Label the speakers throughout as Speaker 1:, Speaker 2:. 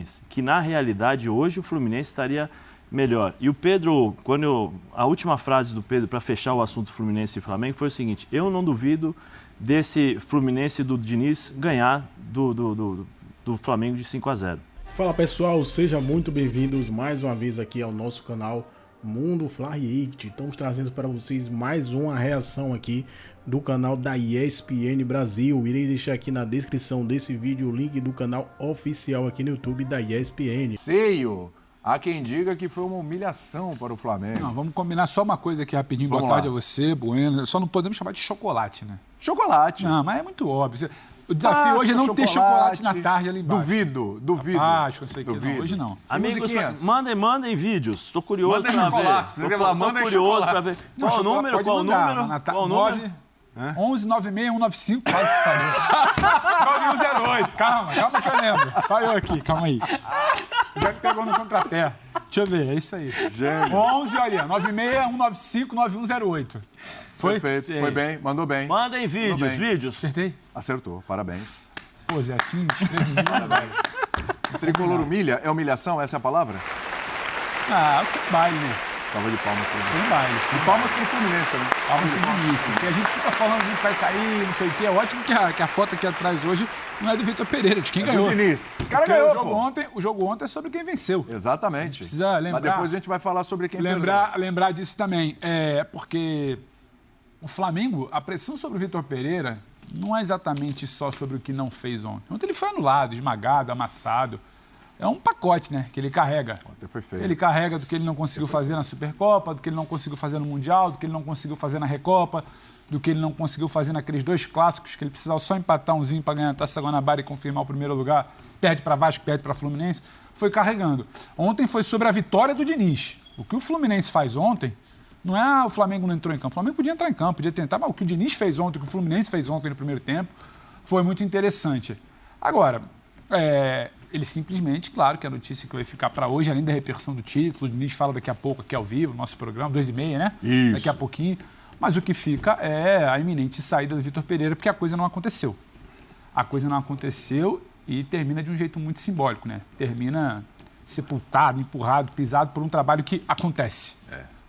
Speaker 1: Fluminense. Que, na realidade, hoje o Fluminense estaria melhor. E o Pedro, a última frase do Pedro para fechar o assunto Fluminense e Flamengo foi o seguinte: eu não duvido desse Fluminense do Diniz ganhar do Flamengo de 5-0.
Speaker 2: Fala pessoal, sejam muito bem-vindos mais uma vez aqui ao nosso canal Mundo Fla React. Estamos trazendo para vocês mais uma reação aqui do canal da ESPN Brasil. Irei deixar aqui na descrição desse vídeo o link do canal oficial aqui no YouTube da ESPN.
Speaker 3: Seio! Há quem diga que foi uma humilhação para o Flamengo.
Speaker 4: Não, vamos combinar só uma coisa aqui rapidinho. Boa tarde a você, Bueno. Só não podemos chamar de chocolate, né?
Speaker 3: Chocolate.
Speaker 4: Não, mas é muito óbvio. O desafio hoje é não ter chocolate na tarde ali embaixo.
Speaker 3: Duvido.
Speaker 4: Acho que eu sei que não. Hoje não.
Speaker 1: Amigos, mandem vídeos. Estou curioso para ver. Estou curioso para ver. Qual o número?
Speaker 4: 11 96 195, quase que falhou. 9108. Calma que eu lembro. Falhou aqui, calma aí. Já que pegou no contrapé. Deixa eu ver, é isso aí. Gênio. 11, olha, 96 195 9108. Foi?
Speaker 3: Perfeito, sim. Foi bem, mandou bem.
Speaker 1: Mandem vídeos.
Speaker 4: Acertei?
Speaker 3: Acertou, parabéns.
Speaker 4: Pô, Zé, assim, desprevenido.
Speaker 3: Parabéns. Tricolor humilha? É humilhação, essa é a palavra?
Speaker 4: Ah, foi baile, né?
Speaker 3: Tava de palmas pro
Speaker 4: Foi baile.
Speaker 3: De palmas pro Fluminense, né?
Speaker 4: Palmas pro Diniz, porque a gente fica falando que a gente vai cair, não sei o quê. É ótimo que a foto aqui atrás hoje não é do Vitor Pereira, de quem ganhou.
Speaker 3: Do Diniz.
Speaker 4: Os caras ganhou, o jogo ontem é sobre quem venceu.
Speaker 3: Exatamente.
Speaker 4: Precisa lembrar.
Speaker 3: Mas depois a gente vai falar sobre quem
Speaker 4: lembrar disso também. Porque o Flamengo, a pressão sobre o Vitor Pereira não é exatamente só sobre o que não fez ontem. Ontem ele foi anulado, esmagado, amassado. É um pacote, né, que ele carrega.
Speaker 3: Ontem foi feio.
Speaker 4: Ele carrega do que ele não conseguiu fazer na Supercopa, do que ele não conseguiu fazer no Mundial, do que ele não conseguiu fazer na Recopa, do que ele não conseguiu fazer naqueles 2 clássicos que ele precisava só empatar umzinho para ganhar a Taça Guanabara e confirmar o primeiro lugar. Perde para Vasco, perde para Fluminense. Foi carregando. Ontem foi sobre a vitória do Diniz. O que o Fluminense faz ontem não é o Flamengo não entrou em campo. O Flamengo podia entrar em campo, podia tentar, mas o que o Diniz fez ontem, o que o Fluminense fez ontem no primeiro tempo, foi muito interessante. Agora, ele simplesmente, claro que a notícia que vai ficar para hoje, além da repercussão do título, o Diniz fala daqui a pouco aqui ao vivo, nosso programa, 2h30, né?
Speaker 3: Isso.
Speaker 4: Daqui a pouquinho. Mas o que fica é a iminente saída do Vitor Pereira, porque a coisa não aconteceu. A coisa não aconteceu e termina de um jeito muito simbólico, né? Termina sepultado, empurrado, pisado por um trabalho que acontece.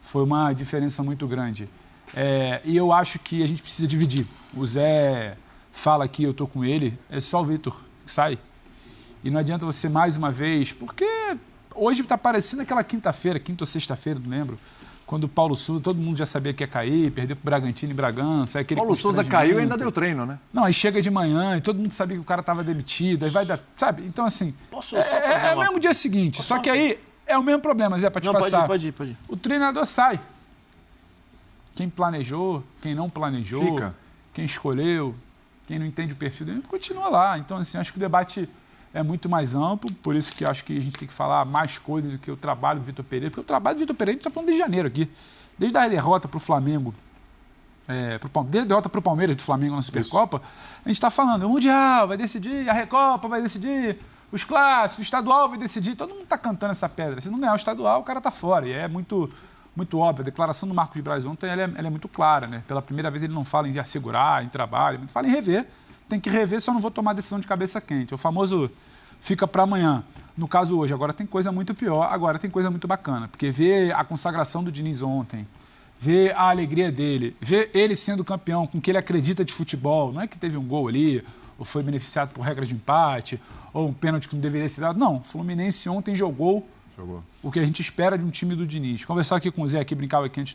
Speaker 4: Foi uma diferença muito grande. E eu acho que a gente precisa dividir. O Zé fala aqui, eu tô com ele, é só o Vitor que sai. E não adianta você mais uma vez, porque hoje está parecendo aquela quinta ou sexta-feira, não lembro, quando o Paulo Souza, todo mundo já sabia que ia cair, perdeu para o Bragantino em Bragança.
Speaker 3: Paulo Souza caiu e ainda deu treino, né?
Speaker 4: Não, aí chega de manhã e todo mundo sabia que o cara estava demitido, aí vai dar, sabe? Então, assim, é o mesmo dia seguinte, só que aí é o mesmo problema, Zé, para te passar.
Speaker 1: Pode ir.
Speaker 4: O treinador sai. Quem planejou, quem não planejou,
Speaker 3: fica.
Speaker 4: Quem escolheu, quem não entende o perfil dele, continua lá. Então, assim, acho que o debate é muito mais amplo, por isso que acho que a gente tem que falar mais coisas do que o trabalho do Vitor Pereira, porque o trabalho do Vitor Pereira a gente está falando desde janeiro aqui, desde a derrota para o Flamengo, desde a derrota para o Palmeiras do Flamengo na Supercopa, a gente está falando, o Mundial vai decidir, a Recopa vai decidir, os clássicos, o estadual vai decidir, todo mundo está cantando essa pedra. Se não ganhar o estadual, o cara está fora, e é muito óbvio. A declaração do Marcos Braz ontem ela é muito clara, né? Pela primeira vez ele não fala em assegurar, em trabalho, ele fala em rever. Tem que rever, só não vou tomar decisão de cabeça quente. O famoso fica para amanhã. No caso hoje, agora tem coisa muito pior, agora tem coisa muito bacana. Porque ver a consagração do Diniz ontem, ver a alegria dele, ver ele sendo campeão, com que ele acredita de futebol, não é que teve um gol ali, ou foi beneficiado por regra de empate, ou um pênalti que não deveria ser dado. Não, o Fluminense ontem jogou o que a gente espera de um time do Diniz. Conversar aqui com o Zé, aqui, brincava aqui antes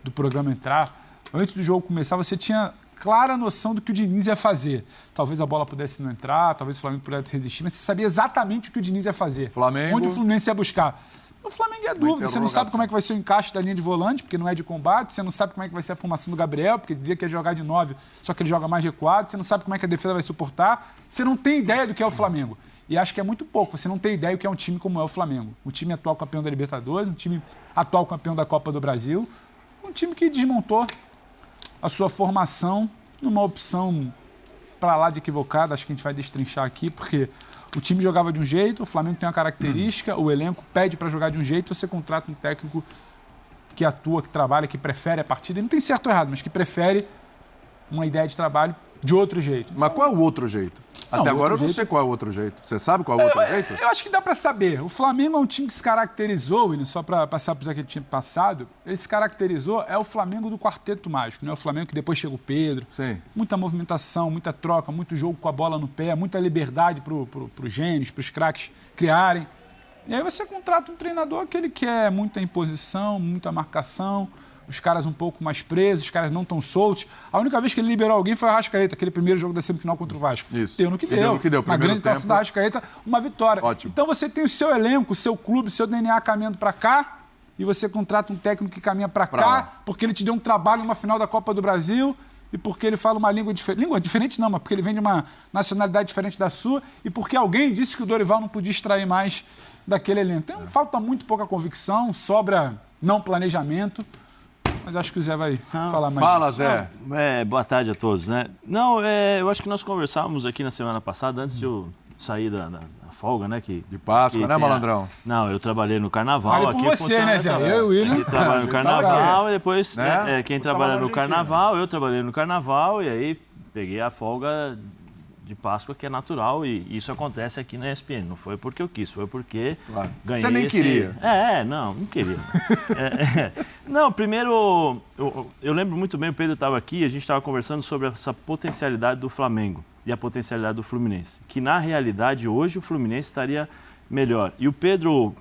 Speaker 4: do programa entrar. Antes do jogo começar, você tinha clara noção do que o Diniz ia fazer. Talvez a bola pudesse não entrar, talvez o Flamengo pudesse resistir, mas você sabia exatamente o que o Diniz ia fazer. Onde o Fluminense ia buscar. O Flamengo é dúvida, você não sabe como é que vai ser o encaixe da linha de volante, porque não é de combate, você não sabe como é que vai ser a formação do Gabriel, porque dizia que ia jogar de 9, só que ele joga mais recuado, você não sabe como é que a defesa vai suportar, você não tem ideia do que é o Flamengo. E acho que é muito pouco, você não tem ideia do que é um time como é o Flamengo. Um time atual campeão da Libertadores, um time atual campeão da Copa do Brasil, um time que desmontou a sua formação numa opção para lá de equivocada, acho que a gente vai destrinchar aqui, porque o time jogava de um jeito, o Flamengo tem uma característica, o elenco pede para jogar de um jeito, você contrata um técnico que atua, que trabalha, que prefere a partida, e não tem certo ou errado, mas que prefere uma ideia de trabalho de outro jeito.
Speaker 3: Mas qual é o outro jeito? Até agora eu não sei qual é o outro jeito. Você sabe qual é o outro jeito?
Speaker 4: Eu acho que dá para saber. O Flamengo é um time que se caracterizou, William, só para passar para aquele time passado, ele se caracterizou, é o Flamengo do quarteto mágico, né? O Flamengo que depois chega o Pedro.
Speaker 3: Sim.
Speaker 4: Muita movimentação, muita troca, muito jogo com a bola no pé, muita liberdade para os gênios, para os craques criarem. E aí você contrata um treinador que ele quer muita imposição, muita marcação, os caras um pouco mais presos, os caras não tão soltos. A única vez que ele liberou alguém foi a Arrascaeta, aquele primeiro jogo da semifinal contra o Vasco.
Speaker 3: Isso.
Speaker 4: Deu no que deu. Uma grande atuação da Arrascaeta, uma vitória.
Speaker 3: Ótimo.
Speaker 4: Então você tem o seu elenco, o seu clube, o seu DNA caminhando para cá, e você contrata um técnico que caminha para cá, porque ele te deu um trabalho numa final da Copa do Brasil, e porque ele fala uma língua diferente. Língua diferente não, mas porque ele vem de uma nacionalidade diferente da sua, e porque alguém disse que o Dorival não podia extrair mais daquele elenco. Então falta muito pouca convicção, sobra não planejamento. Mas acho que o Zé vai falar mais
Speaker 3: Fala,
Speaker 4: disso.
Speaker 3: Zé.
Speaker 1: Boa tarde a todos, né? Não, eu acho que nós conversávamos aqui na semana passada, antes de eu sair da folga, né? De
Speaker 3: Páscoa, né, Malandrão?
Speaker 1: Não, eu trabalhei no Carnaval.
Speaker 4: Fale
Speaker 1: aqui
Speaker 4: por você, né, Zé? Eu e o William.
Speaker 1: Aqui trabalho no Carnaval e depois,
Speaker 3: Né?
Speaker 1: quem trabalha no Carnaval, eu trabalhei no Carnaval e aí peguei a folga de Páscoa, que é natural, e isso acontece aqui na ESPN. Não foi porque eu quis, foi porque ganhei.
Speaker 3: Você nem queria.
Speaker 1: Não queria. Não, primeiro, eu lembro muito bem, o Pedro estava aqui, a gente estava conversando sobre essa potencialidade do Flamengo e a potencialidade do Fluminense. Que, na realidade, hoje o Fluminense estaria melhor. E o Pedro,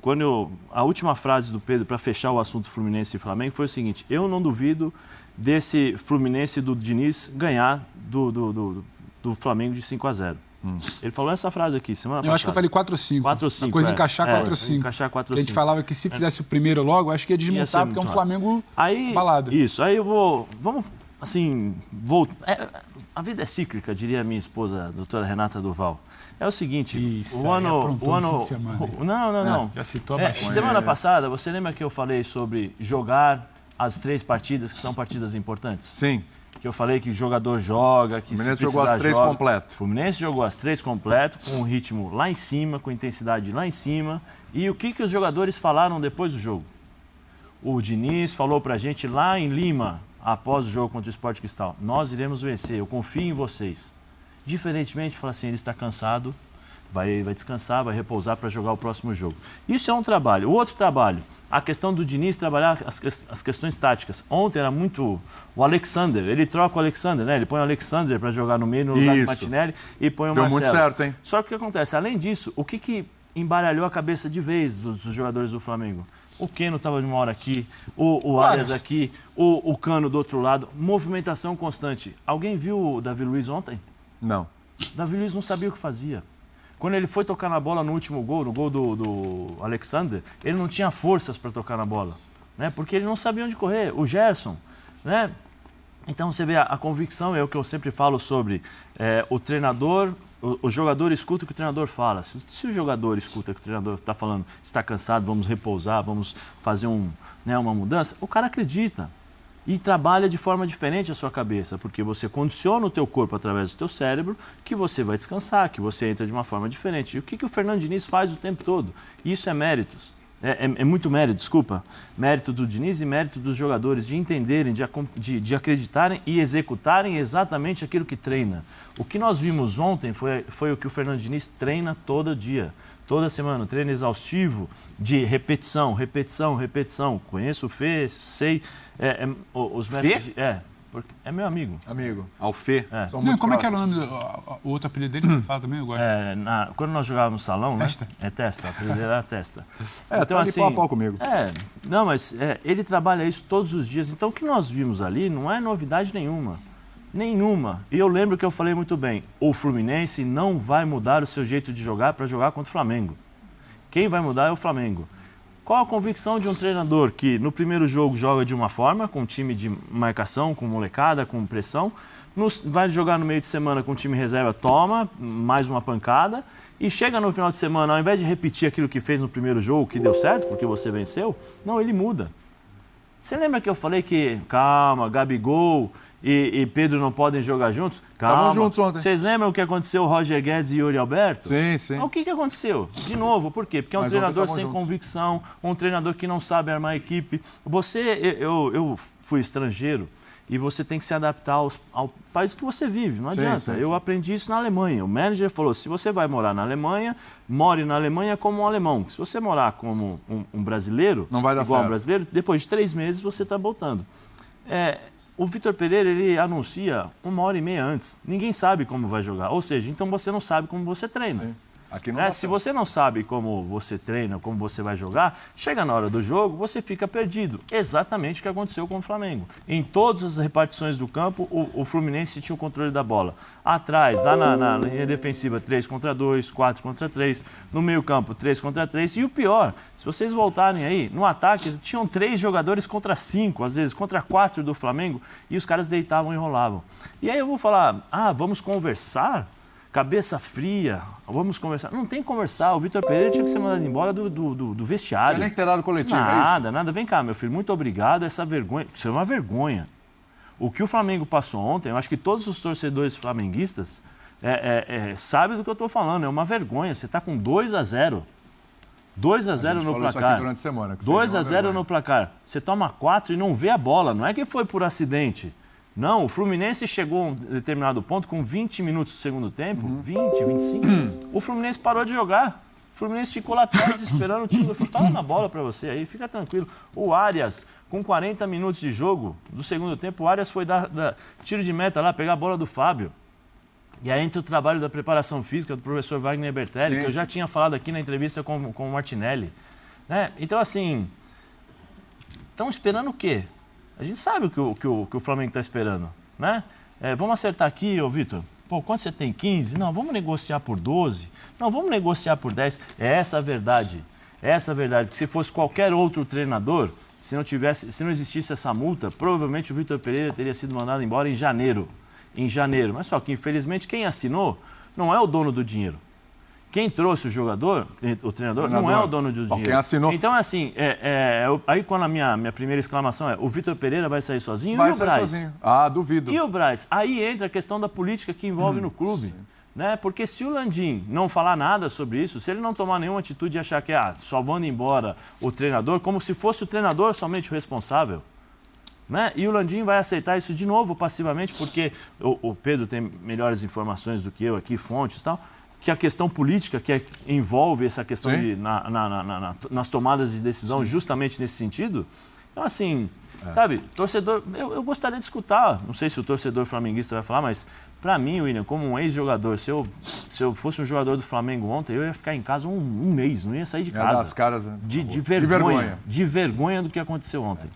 Speaker 1: a última frase do Pedro para fechar o assunto Fluminense e Flamengo foi o seguinte: eu não duvido desse Fluminense do Diniz ganhar do Flamengo de 5-0. Ele falou essa frase aqui semana passada.
Speaker 4: Eu acho que eu falei 4 ou 5.
Speaker 1: 4 ou 5.
Speaker 4: A coisa encaixar 4 ou 5.
Speaker 1: Encaixar 4 ou 5.
Speaker 4: A gente falava que se fizesse o primeiro logo, acho que ia desmontar, porque é um Flamengo balado.
Speaker 1: Isso, aí vamos, assim, a vida é cíclica, diria a minha esposa, a doutora Renata Duval. É o seguinte, o ano... Não.
Speaker 4: Já citou bastante.
Speaker 1: Semana passada, você lembra que eu falei sobre jogar as 3 partidas, que são partidas importantes?
Speaker 3: Sim.
Speaker 1: Que eu falei que o jogador joga, que
Speaker 3: Fluminense jogou as 3 completo.
Speaker 1: Fluminense jogou as 3 completo, com um ritmo lá em cima, com intensidade lá em cima. E o que os jogadores falaram depois do jogo? O Diniz falou pra gente lá em Lima, após o jogo contra o Sport Cristal: nós iremos vencer, eu confio em vocês. Diferentemente, fala assim, ele está cansado, vai descansar, vai repousar para jogar o próximo jogo. Isso é um trabalho. O outro trabalho, a questão do Diniz trabalhar as questões táticas. Ontem era muito o Alexander, ele troca o Alexander, né? Ele põe o Alexander para jogar no meio, no lugar do Martinelli, e põe o Marcelo.
Speaker 3: Deu muito certo, hein?
Speaker 1: Só que o que acontece? Além disso, o que embaralhou a cabeça de vez dos jogadores do Flamengo? O Keno estava de uma hora aqui, o Arias aqui, o Cano do outro lado. Movimentação constante. Alguém viu o Davi Luiz ontem?
Speaker 3: Não.
Speaker 1: Davi Luiz não sabia o que fazia. Quando ele foi tocar na bola no último gol, no gol do Alexander, ele não tinha forças para tocar na bola, né? Porque ele não sabia onde correr. O Gerson, né? Então você vê a convicção, é o que eu sempre falo sobre o treinador, o jogador escuta o que o treinador fala. Se o jogador escuta o que o treinador está falando, está cansado, vamos repousar, vamos fazer uma mudança, o cara acredita. E trabalha de forma diferente a sua cabeça, porque você condiciona o teu corpo através do teu cérebro, que você vai descansar, que você entra de uma forma diferente. E o que o Fernando Diniz faz o tempo todo? Isso é méritos. É muito mérito, desculpa. Mérito do Diniz e mérito dos jogadores de entenderem, de acreditarem e executarem exatamente aquilo que treina. O que nós vimos ontem foi o que o Fernando Diniz treina todo dia. Toda semana, um treino exaustivo de repetição. Conheço o Fê, sei os métodos. Porque é meu amigo.
Speaker 3: Ao Fê.
Speaker 4: Não, como é que era o nome o outro apelido dele que você fala também agora?
Speaker 1: Quando nós jogávamos no salão,
Speaker 4: Testa.
Speaker 1: né? Testa, o apelido dele era Testa.
Speaker 3: Então, tá ali pau a pau comigo.
Speaker 1: Não, mas ele trabalha isso todos os dias. Então o que nós vimos ali não é novidade nenhuma. Nenhuma. E eu lembro que eu falei muito bem, o Fluminense não vai mudar o seu jeito de jogar para jogar contra o Flamengo. Quem vai mudar é o Flamengo. Qual a convicção de um treinador que no primeiro jogo joga de uma forma, com um time de marcação, com molecada, com pressão, vai jogar no meio de semana com o time reserva, toma mais uma pancada, e chega no final de semana, ao invés de repetir aquilo que fez no primeiro jogo, que deu certo, porque você venceu, não, ele muda. Você lembra que eu falei que, calma, Gabigol e Pedro não podem jogar juntos? Calma.
Speaker 3: Estavam juntos ontem.
Speaker 1: Vocês lembram o que aconteceu Roger Guedes e Yuri Alberto?
Speaker 3: Sim.
Speaker 1: O que aconteceu? De novo, por quê? Porque é um treinador sem convicção, um treinador que não sabe armar a equipe. Eu fui estrangeiro e você tem que se adaptar ao país que você vive, não adianta. Eu aprendi isso na Alemanha. O manager falou, se você vai morar na Alemanha, more na Alemanha como um alemão. Se você morar como um brasileiro,
Speaker 3: não vai dar
Speaker 1: igual
Speaker 3: certo.
Speaker 1: Um brasileiro, depois de 3 meses você está voltando. O Vitor Pereira, ele anuncia 1h30 antes. Ninguém sabe como vai jogar. Ou seja, então você não sabe como você treina.
Speaker 3: Sim. Aqui não
Speaker 1: se você não sabe como você treina, como você vai jogar, chega na hora do jogo, você fica perdido. Exatamente o que aconteceu com o Flamengo. Em todas as repartições do campo, o Fluminense tinha o controle da bola. Atrás, lá na linha defensiva, 3 contra 2, 4 contra 3. No meio campo, 3 contra 3. E o pior, se vocês voltarem aí, no ataque, tinham 3 jogadores contra 5, às vezes contra 4 do Flamengo, e os caras deitavam e enrolavam. E aí eu vou falar, vamos conversar? Cabeça fria, vamos conversar. Não tem que conversar, o Vitor Pereira tinha que ser mandado embora do vestiário.
Speaker 3: Não tem nem que ter dado coletivo,
Speaker 1: Nada. Vem cá, meu filho, muito obrigado. Essa vergonha, isso é uma vergonha. O que o Flamengo passou ontem, eu acho que todos os torcedores flamenguistas sabem do que eu estou falando. É uma vergonha, você está com 2-0. 2-0 no placar. 2-0 no placar. Você toma 4 e não vê a bola. Não é que foi por acidente. Não, o Fluminense chegou a um determinado ponto com 20 minutos do segundo tempo, 20, 25, o Fluminense parou de jogar. O Fluminense ficou lá atrás esperando o time do Fluminense. Toma na bola para você aí, fica tranquilo. O Arias, com 40 minutos de jogo do segundo tempo, o Arias foi dar tiro de meta lá, pegar a bola do Fábio. E aí entra o trabalho da preparação física do professor Wagner Bertelli, que eu já tinha falado aqui na entrevista com o Martinelli. Né? Então, assim, estão esperando o quê? A gente sabe o que o Flamengo está esperando, né? Vamos acertar aqui, ô Vitor. Pô, quanto você tem? 15? Não, vamos negociar por 12? Não, vamos negociar por 10. É essa a verdade. É essa a verdade. Porque se fosse qualquer outro treinador, se não existisse essa multa, provavelmente o Vitor Pereira teria sido mandado embora em janeiro. Mas só que, infelizmente, quem assinou não é o dono do dinheiro. Quem trouxe o jogador, o treinador, não é o dono do dinheiro.
Speaker 3: Quem assinou.
Speaker 1: Então, assim, aí quando a minha primeira exclamação o Vitor Pereira vai sair sozinho
Speaker 3: vai
Speaker 1: e o Braz?
Speaker 3: Sozinho. Duvido.
Speaker 1: E o Braz? Aí entra a questão da política que envolve no clube. Né? Porque se o Landim não falar nada sobre isso, se ele não tomar nenhuma atitude e achar que só manda embora o treinador, como se fosse o treinador somente o responsável, né? E o Landim vai aceitar isso de novo passivamente, porque o Pedro tem melhores informações do que eu aqui, fontes e tal, que a questão política que envolve essa questão nas tomadas de decisão justamente nesse sentido. Então, assim, sabe, torcedor, eu gostaria de escutar, não sei se o torcedor flamenguista vai falar, mas para mim, William, como um ex-jogador, se eu fosse um jogador do Flamengo ontem, eu ia ficar em casa um mês, não ia sair de casa.
Speaker 3: Das caras,
Speaker 1: de vergonha. De vergonha do que possível ontem.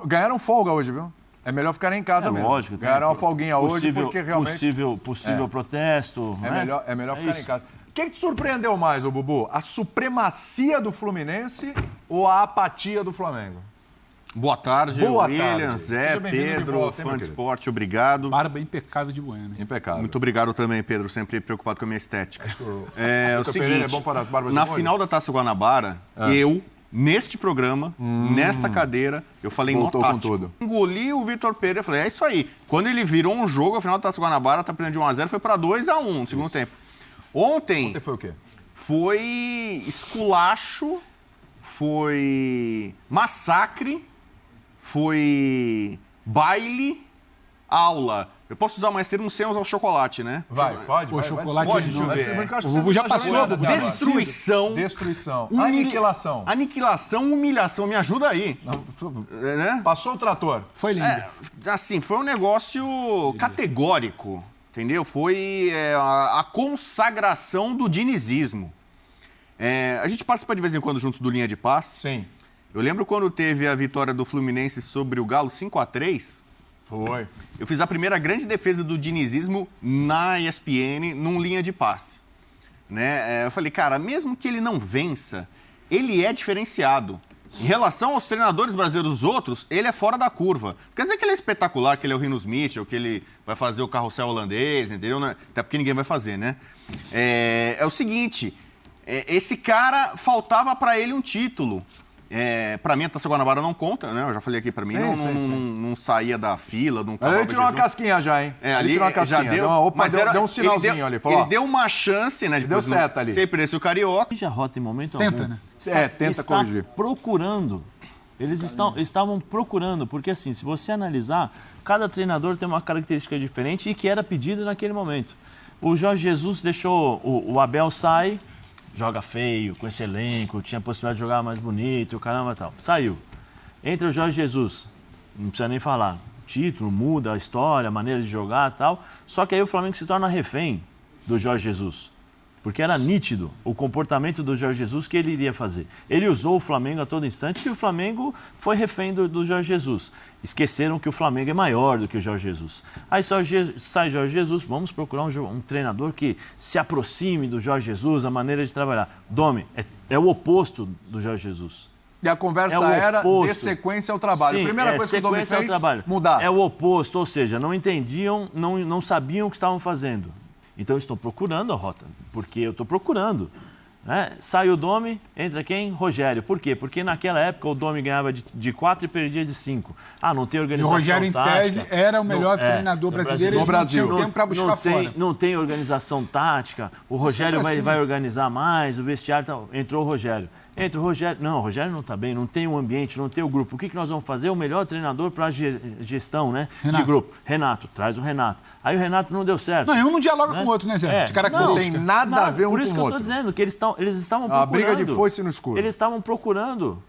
Speaker 3: Ganharam folga hoje, viu? É melhor ficar em casa mesmo.
Speaker 1: Lógico.
Speaker 3: Ganharam uma folguinha hoje porque realmente...
Speaker 1: Possível protesto.
Speaker 3: É melhor ficar em casa. O que te surpreendeu mais, Bubu? A supremacia do Fluminense ou a apatia do Flamengo?
Speaker 5: Boa tarde, William, Zé, Pedro, fã de esporte, obrigado.
Speaker 4: Barba impecável de Bueno.
Speaker 3: Impecável.
Speaker 5: Muito obrigado também, Pedro, sempre preocupado com a minha estética.
Speaker 3: O seguinte, é bom para as barbas
Speaker 5: na
Speaker 3: de
Speaker 5: final da Taça Guanabara, neste programa, nesta cadeira, eu falei
Speaker 3: voltou
Speaker 5: nó tático.
Speaker 3: Com tudo.
Speaker 5: Engoli o Vitor Pereira, falei, é isso aí. Quando ele virou um jogo, a final da Taça Guanabara, tá perdendo de 1-0, foi para 2-1 no segundo tempo. Ontem
Speaker 3: foi o quê?
Speaker 5: Foi esculacho, foi massacre, foi baile, aula. Eu posso usar mais termos sem usar o chocolate, né?
Speaker 3: Pode.
Speaker 4: O chocolate
Speaker 5: pode, deixa eu ver.
Speaker 4: O Bubu já passou.
Speaker 5: Destruição. Aniquilação, humilhação. Me ajuda aí. Né?
Speaker 3: Passou o trator.
Speaker 4: Foi lindo.
Speaker 5: Assim, foi um negócio categórico, entendeu? Foi a consagração do dinizismo. A gente participa de vez em quando juntos do Linha de Passe.
Speaker 3: Sim.
Speaker 5: Eu lembro quando teve a vitória do Fluminense sobre o Galo 5-3.
Speaker 3: Foi.
Speaker 5: Eu fiz a primeira grande defesa do dinizismo na ESPN, num Linha de Passe. Né? Eu falei, cara, mesmo que ele não vença, ele é diferenciado. Em relação aos treinadores brasileiros, os outros, ele é fora da curva. Quer dizer que ele é espetacular, que ele é o Rino Smith, ou que ele vai fazer o carrossel holandês, entendeu? Até porque ninguém vai fazer, né? É o seguinte, esse cara, faltava para ele um título. Para mim, a Taça Guanabara não conta, né? Eu já falei aqui, para mim, não saía da fila, não
Speaker 3: ele tirou uma casquinha já, hein?
Speaker 5: Ali
Speaker 3: tirou uma casquinha,
Speaker 5: já
Speaker 3: deu um sinalzinho ali.
Speaker 5: Ele deu uma chance, né?
Speaker 3: Deu certo ali.
Speaker 5: Sempre esse o Carioca.
Speaker 1: Já rota em momento
Speaker 4: tenta,
Speaker 1: algum.
Speaker 4: né?
Speaker 3: Tenta corrigir.
Speaker 1: Procurando Eles estavam procurando, porque assim, se você analisar, cada treinador tem uma característica diferente e que era pedido naquele momento. O Jorge Jesus deixou, o Abel sai, joga feio, com esse elenco, tinha a possibilidade de jogar mais bonito, caramba e tal. Saiu. Entra o Jorge Jesus, não precisa nem falar. Título, muda a história, a maneira de jogar e tal. Só que aí o Flamengo se torna refém do Jorge Jesus. Porque era nítido o comportamento do Jorge Jesus que ele iria fazer. Ele usou o Flamengo a todo instante e o Flamengo foi refém do Jorge Jesus. Esqueceram que o Flamengo é maior do que o Jorge Jesus. Aí sai Jorge Jesus, vamos procurar um treinador que se aproxime do Jorge Jesus, a maneira de trabalhar. Domi, é o oposto do Jorge Jesus.
Speaker 3: E a conversa era de sequência ao trabalho.
Speaker 1: Sim,
Speaker 3: a primeira coisa que o Domi fez, mudar.
Speaker 1: É o oposto, ou seja, não entendiam, não sabiam o que estavam fazendo. Então, eu estou procurando a rota, porque eu estou procurando. Né? Sai o Domi, entra quem? Rogério. Por quê? Porque naquela época o Domi ganhava de 4 e perdia de 5. Ah, não tem organização tática.
Speaker 4: E o Rogério, em tese, era o melhor treinador brasileiro.
Speaker 3: No Brasil.
Speaker 4: Não tinha tempo para buscar fora.
Speaker 1: Não tem organização tática. O Rogério vai organizar mais, o vestiário... Tá... Entrou o Rogério. Entra o Rogério. Não, o Rogério não está bem, não tem o ambiente, não tem o grupo. O que nós vamos fazer? O melhor treinador para a gestão, né? De grupo. Renato, traz o Renato. Aí o Renato não deu certo.
Speaker 4: Não, um não dialoga com o outro, né, Zé? De característica.
Speaker 3: Não tem nada a ver um com o outro.
Speaker 1: Por isso que eu estou dizendo, que eles estavam procurando.
Speaker 3: A briga de foice no escuro.
Speaker 1: Eles estavam procurando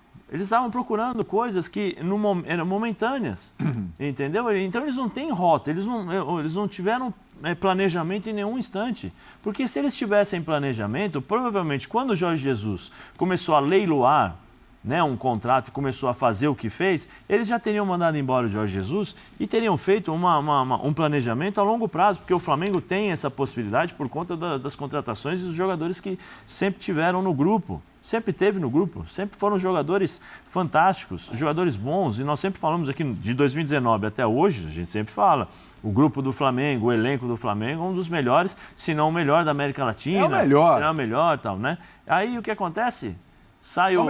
Speaker 1: coisas que eram momentâneas, entendeu? Então eles não têm rota, eles não tiveram planejamento em nenhum instante. Porque se eles tivessem planejamento, provavelmente quando o Jorge Jesus começou a leiloar, né, um contrato e começou a fazer o que fez, eles já teriam mandado embora o Jorge Jesus e teriam feito um planejamento a longo prazo, porque o Flamengo tem essa possibilidade por conta das contratações e dos jogadores que sempre tiveram no grupo. Sempre teve no grupo, sempre foram jogadores fantásticos, jogadores bons, e nós sempre falamos aqui de 2019 até hoje, a gente sempre fala, o grupo do Flamengo, o elenco do Flamengo é um dos melhores, se não o melhor da América Latina.
Speaker 3: É o melhor.
Speaker 1: Se não o melhor e tal, né? Aí o que acontece? Sai o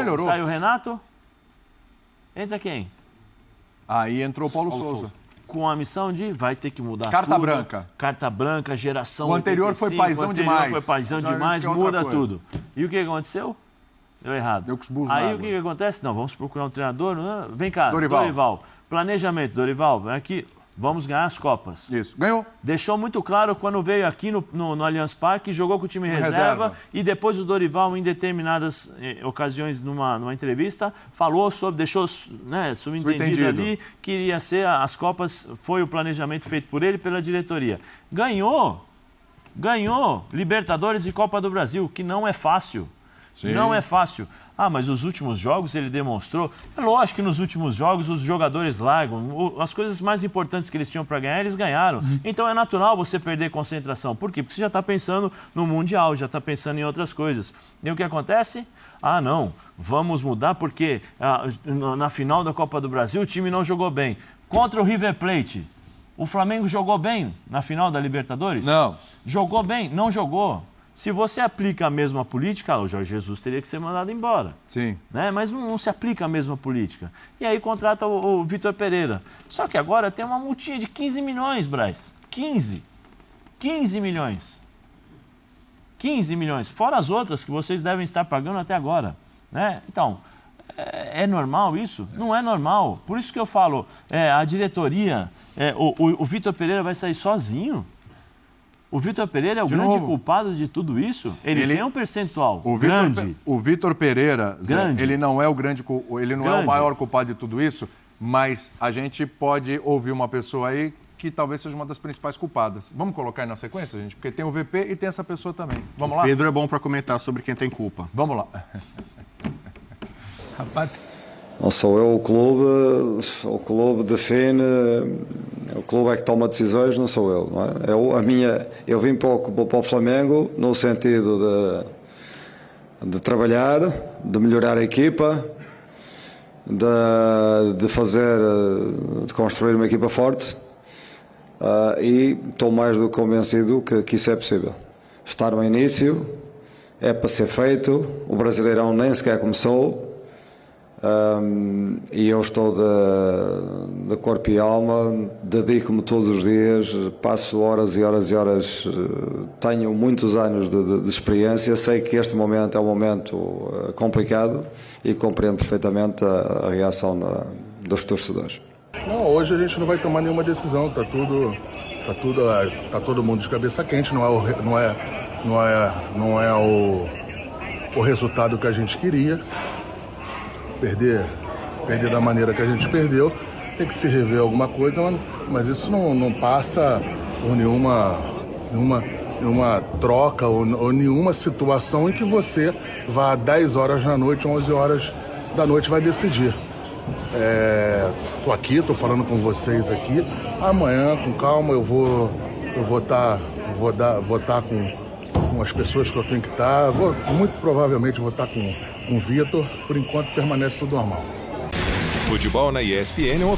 Speaker 1: Renato, entra quem?
Speaker 3: Aí entrou o Paulo Souza.
Speaker 1: Com a missão de vai ter que mudar
Speaker 3: Carta
Speaker 1: tudo.
Speaker 3: branca.
Speaker 1: Carta branca, geração
Speaker 3: O anterior 85, foi paizão demais.
Speaker 1: Foi paizão demais, muda tudo. E o que aconteceu? Deu errado.
Speaker 3: Deu com os burros
Speaker 1: Aí
Speaker 3: na
Speaker 1: o que acontece? Não, vamos procurar um treinador. Vem cá,
Speaker 3: Dorival.
Speaker 1: Dorival. Planejamento, Dorival, vem aqui. Vamos ganhar as Copas.
Speaker 3: Isso, ganhou.
Speaker 1: Deixou muito claro quando veio aqui no Allianz Parque, jogou com o time reserva e depois o Dorival, em determinadas ocasiões, numa entrevista, falou sobre, deixou subentendido ali que iria ser as Copas, foi o planejamento feito por ele e pela diretoria. Ganhou Libertadores e Copa do Brasil, que não é fácil. Sim. Não é fácil. Ah, mas os últimos jogos ele demonstrou. É lógico que nos últimos jogos os jogadores largam. As coisas mais importantes que eles tinham para ganhar, eles ganharam. Então é natural você perder concentração. Por quê? Porque você já está pensando no Mundial, já está pensando em outras coisas. E o que acontece? Ah, não, vamos mudar porque na final da Copa do Brasil o time não jogou bem. Contra o River Plate, o Flamengo jogou bem na final da Libertadores?
Speaker 3: Não.
Speaker 1: Jogou bem? Não jogou. Se você aplica a mesma política, o Jorge Jesus teria que ser mandado embora.
Speaker 3: Sim.
Speaker 1: Né? Mas não se aplica a mesma política. E aí contrata o Vitor Pereira. Só que agora tem uma multinha de 15 milhões, Braz. 15 milhões. 15 milhões. Fora as outras que vocês devem estar pagando até agora. Né? Então, é normal isso? Não é normal. Por isso que eu falo, a diretoria, o Vitor Pereira vai sair sozinho? O Vitor Pereira é o grande culpado de tudo isso? Ele tem um percentual grande.
Speaker 3: O Vitor Pereira, Zé, ele não é o é o maior culpado de tudo isso, mas a gente pode ouvir uma pessoa aí que talvez seja uma das principais culpadas. Vamos colocar aí na sequência, gente? Porque tem o VP e tem essa pessoa também. Vamos lá?
Speaker 5: Pedro é bom para comentar sobre quem tem culpa.
Speaker 3: Vamos lá.
Speaker 4: Rapaz...
Speaker 6: Não sou eu o clube define, o clube é que toma decisões, não sou eu. Não é? Eu vim para o Flamengo no sentido de trabalhar, de melhorar a equipa, de construir uma equipa forte e estou mais do que convencido que isso é possível. Estar no início, é para ser feito, o Brasileirão nem sequer começou. e eu estou de corpo e alma, dedico-me todos os dias, passo horas e horas e horas, tenho muitos anos de experiência, sei que este momento é um momento complicado e compreendo perfeitamente a reação dos torcedores.
Speaker 7: Não, hoje a gente não vai tomar nenhuma decisão, tá todo mundo de cabeça quente, não é o resultado que a gente queria. Perder da maneira que a gente perdeu, tem que se rever alguma coisa, mas isso não passa por nenhuma troca ou nenhuma situação em que você vá 10 horas da noite, 11 horas da noite vai decidir. Tô aqui, tô falando com vocês aqui. Amanhã, com calma, eu vou estar com as pessoas que eu tenho que estar. Muito provavelmente vou estar com o Vitor. Por enquanto permanece tudo normal.
Speaker 8: Futebol na ESPN é um